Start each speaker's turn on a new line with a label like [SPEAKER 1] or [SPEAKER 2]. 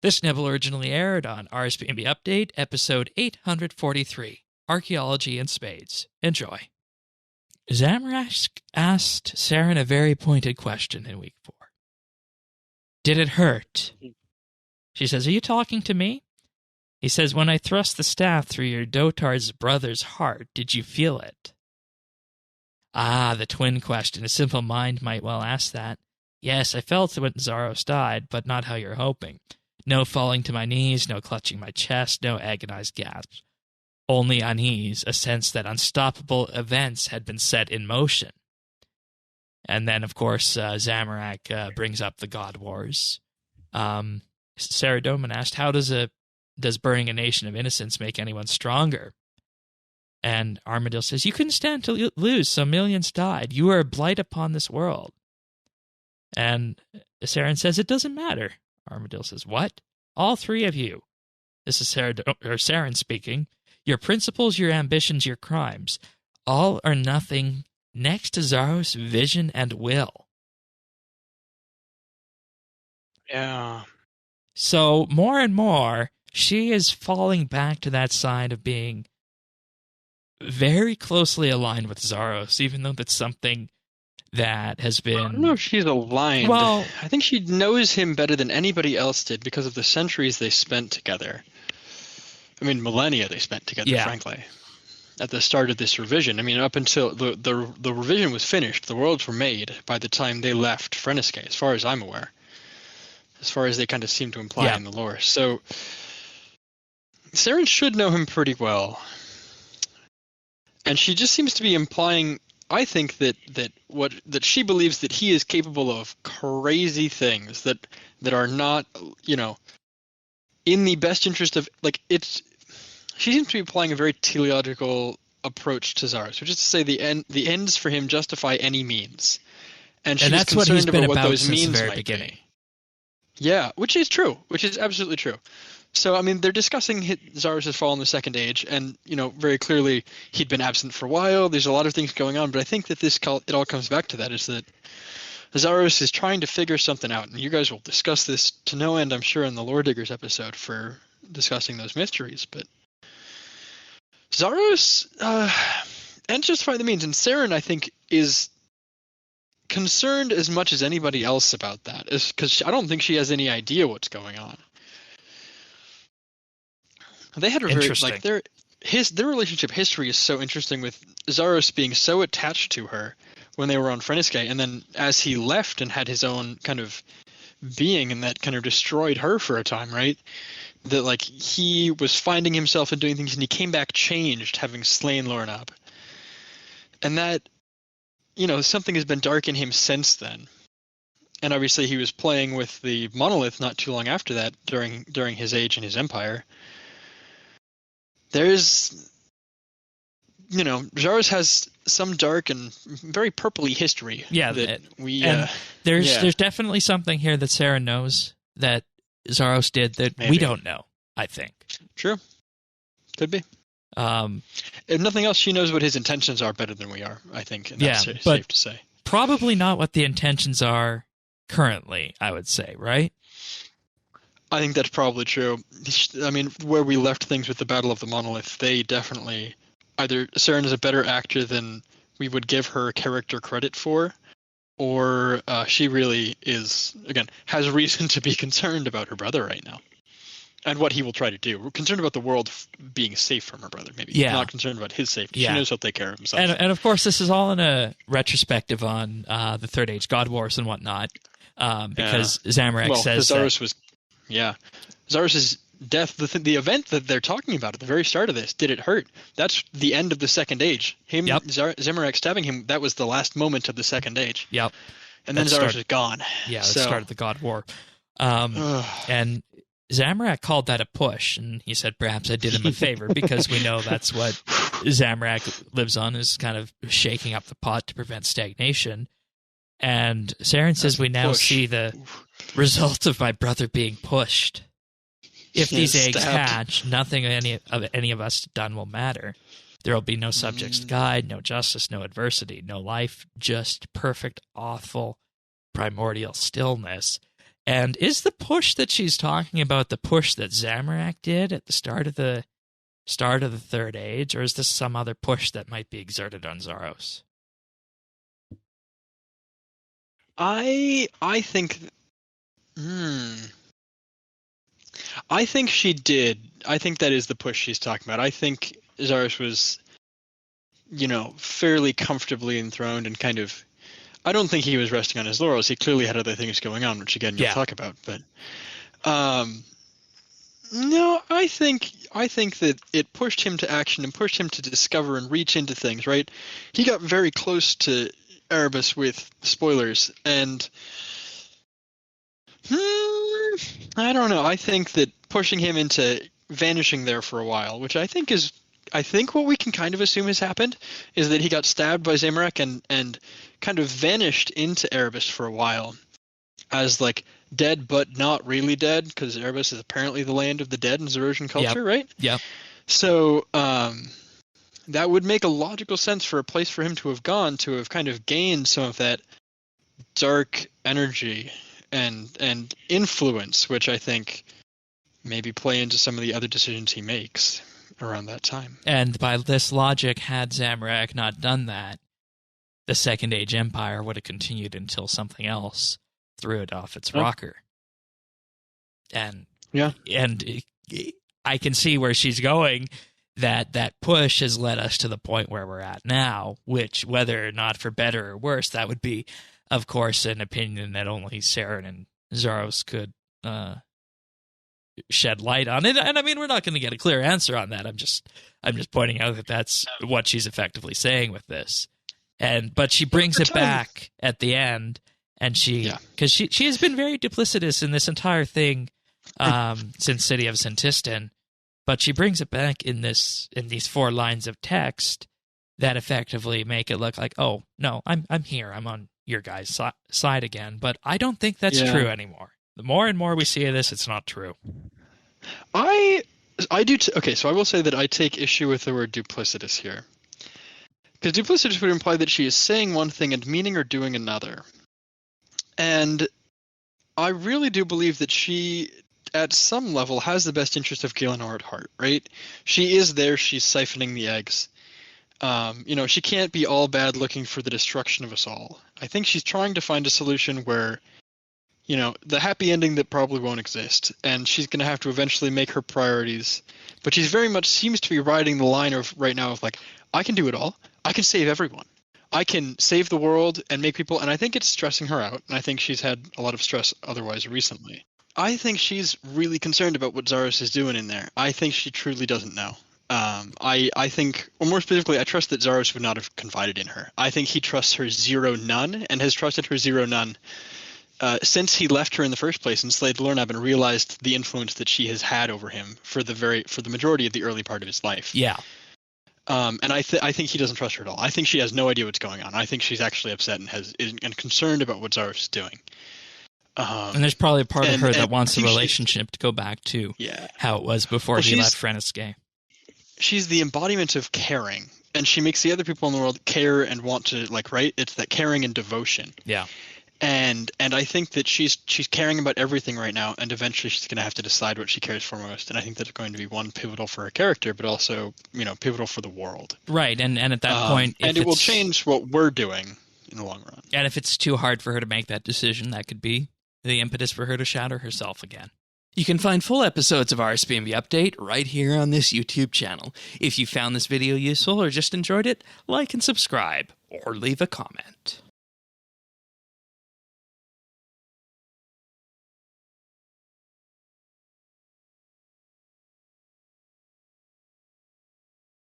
[SPEAKER 1] This nibble originally aired on RSBANDB Update, episode 843, Archaeology and Spades. Enjoy. Zamorak asked Seren a very pointed question in week 4. Did it hurt? She says, are you talking to me? He says, when I thrust the staff through your dotard's brother's heart, did you feel it? Ah, the twin question. A simple mind might well ask that. Yes, I felt it when Zaros died, but not how you're hoping. No falling to my knees, no clutching my chest, no agonized gasps. Only unease, a sense that unstoppable events had been set in motion. And then, of course, Zamorak brings up the God Wars. Sarah Doman asked, how does burning a nation of innocents make anyone stronger? And Armadale says, you couldn't stand to lose, so millions died. You are a blight upon this world. And Seren says, it doesn't matter. Armadale says, what? All three of you. This is Seren speaking. Your principles, your ambitions, your crimes. All or nothing next to Zaros' vision and will.
[SPEAKER 2] Yeah.
[SPEAKER 1] So more and more, she is falling back to that side of being very closely aligned with Zaros, even though that's something that has been...
[SPEAKER 2] I don't know if she's aligned.
[SPEAKER 1] Well,
[SPEAKER 2] I think she knows him better than anybody else did because of the centuries they spent together. I mean, millennia they spent together, frankly, at the start of this revision. I mean, up until the revision was finished, the worlds were made by the time they left Freniske, as far as I'm aware, as far as they kind of seem to imply in the lore. So Seren should know him pretty well. And she just seems to be implying, I think, that she believes that he is capable of crazy things that are not, in the best interest of, she seems to be applying a very teleological approach to Zaros, which is to say the ends for him justify any means. And she's
[SPEAKER 1] that's what he's been about
[SPEAKER 2] those
[SPEAKER 1] since
[SPEAKER 2] means
[SPEAKER 1] the very
[SPEAKER 2] might
[SPEAKER 1] beginning.
[SPEAKER 2] Be. Yeah, which is true, which is absolutely true. So, I mean, they're discussing Zaros' fall in the Second Age, and, very clearly he'd been absent for a while. There's a lot of things going on, but I think that it all comes back to that, is that Zaros is trying to figure something out, and you guys will discuss this to no end, I'm sure, in the Lore Diggers episode for discussing those mysteries, but Zaros ends justify the means, and Seren, I think, is concerned as much as anybody else about that, because I don't think she has any idea what's going on. They had a very their relationship history is so interesting, with Zaros being so attached to her when they were on Freniske, and then as he left and had his own kind of being, and that kind of destroyed her for a time, right? That he was finding himself and doing things, and he came back changed, having slain Lornab, and that something has been dark in him since then. And obviously he was playing with the monolith not too long after that, during his age and his empire. There's, Zaros has some dark and very purpley history.
[SPEAKER 1] Yeah, there's definitely something here that Seren knows that Zaros did that we don't know, I think.
[SPEAKER 2] True. Could be. If nothing else, she knows what his intentions are better than we are, I think, and that's safe to say.
[SPEAKER 1] Probably not what the intentions are currently, I would say, right?
[SPEAKER 2] I think that's probably true. I mean, where we left things with the Battle of the Monolith, they definitely... Either Seren is a better actor than we would give her character credit for, or she really is, again, has reason to be concerned about her brother right now. And what he will try to do. We're concerned about the world being safe from her brother, maybe. Yeah. Not concerned about his safety. Yeah. She knows he'll take care of himself.
[SPEAKER 1] And of course, this is all in a retrospective on the Third Age God Wars and whatnot, because Zamorak says
[SPEAKER 2] Zaros was... Yeah. Zaros' death, the event that they're talking about at the very start of this, did it hurt? That's the end of the Second Age. Zamorak stabbing him, that was the last moment of the Second Age.
[SPEAKER 1] Yep.
[SPEAKER 2] And then Zaros is gone.
[SPEAKER 1] Yeah, that started the God War. And Zamorak called that a push, and he said perhaps I did him a favor, because we know that's what Zamorak lives on, is kind of shaking up the pot to prevent stagnation. And Seren says we now see the result of my brother being pushed. If these eggs hatch, nothing any of us done will matter. There will be no subjects to guide, no justice, no adversity, no life, just perfect, awful, primordial stillness. And is the push that she's talking about the push that Zamorak did at the start of the Third Age, or is this some other push that might be exerted on Zaros?
[SPEAKER 2] I think I think she did. I think that is the push she's talking about. I think Zaros was, fairly comfortably enthroned and kind of. I don't think he was resting on his laurels. He clearly had other things going on, which again you'll talk about. But no, I think that it pushed him to action and pushed him to discover and reach into things. Right? He got very close to Erebus with spoilers, and I don't know. I think that pushing him into vanishing there for a while, which I think what we can kind of assume has happened, is that he got stabbed by Zamorak and kind of vanished into Erebus for a while as like dead but not really dead, because Erebus is apparently the land of the dead in Zarosian culture, right?
[SPEAKER 1] Yeah.
[SPEAKER 2] So that would make a logical sense for a place for him to have gone, to have kind of gained some of that dark energy and influence, which I think maybe play into some of the other decisions he makes around that time.
[SPEAKER 1] And by this logic, had Zamorak not done that, the Second Age Empire would have continued until something else threw it off its rocker. And I can see where she's going, that push has led us to the point where we're at now, which, whether or not for better or worse, that would be, of course, an opinion that only Seren and Zaros could shed light on it. And I mean, we're not going to get a clear answer on that. I'm just pointing out that that's what she's effectively saying with this. But she brings it back at the end, and because she has been very duplicitous in this entire thing since City of Sintistan, but she brings it back in these 4 lines of text that effectively make it look like, oh no, I'm here, I'm on your guys' side again. But I don't think that's true anymore. The more and more we see of this, it's not true.
[SPEAKER 2] I do. Okay, so I will say that I take issue with the word duplicitous here, because duplicitous would imply that she is saying one thing and meaning or doing another. And I really do believe that she, at some level, has the best interest of Gaelenor at heart, right? She is there. She's siphoning the eggs. She can't be all bad looking for the destruction of us all. I think she's trying to find a solution where, the happy ending that probably won't exist, and she's going to have to eventually make her priorities. But she's very much seems to be riding the line of right now of like, I can do it all. I can save everyone. I can save the world and make people, and I think it's stressing her out, and I think she's had a lot of stress otherwise recently. I think she's really concerned about what Zaros is doing in there. I think she truly doesn't know. I think, or more specifically, I trust that Zaros would not have confided in her. I think he trusts her zero none, and has trusted her zero none since he left her in the first place and slayed Lornab and realized the influence that she has had over him for the majority of the early part of his life.
[SPEAKER 1] Yeah.
[SPEAKER 2] And I think he doesn't trust her at all. I think she has no idea what's going on. I think she's actually upset and concerned about what Zaros is doing.
[SPEAKER 1] And there's probably a part of her that wants the relationship to go back to how it was before he left Freniske.
[SPEAKER 2] She's the embodiment of caring, and she makes the other people in the world care and want to, right? It's that caring and devotion.
[SPEAKER 1] Yeah.
[SPEAKER 2] And I think that she's caring about everything right now, and eventually she's going to have to decide what she cares for most. And I think that's going to be one, pivotal for her character, but also, pivotal for the world.
[SPEAKER 1] Right, and at that point,
[SPEAKER 2] and it will change what we're doing in the long run.
[SPEAKER 1] And if it's too hard for her to make that decision, that could be the impetus for her to shatter herself again. You can find full episodes of RSBANDB Update right here on this YouTube channel. If you found this video useful or just enjoyed it, like and subscribe, or leave a comment.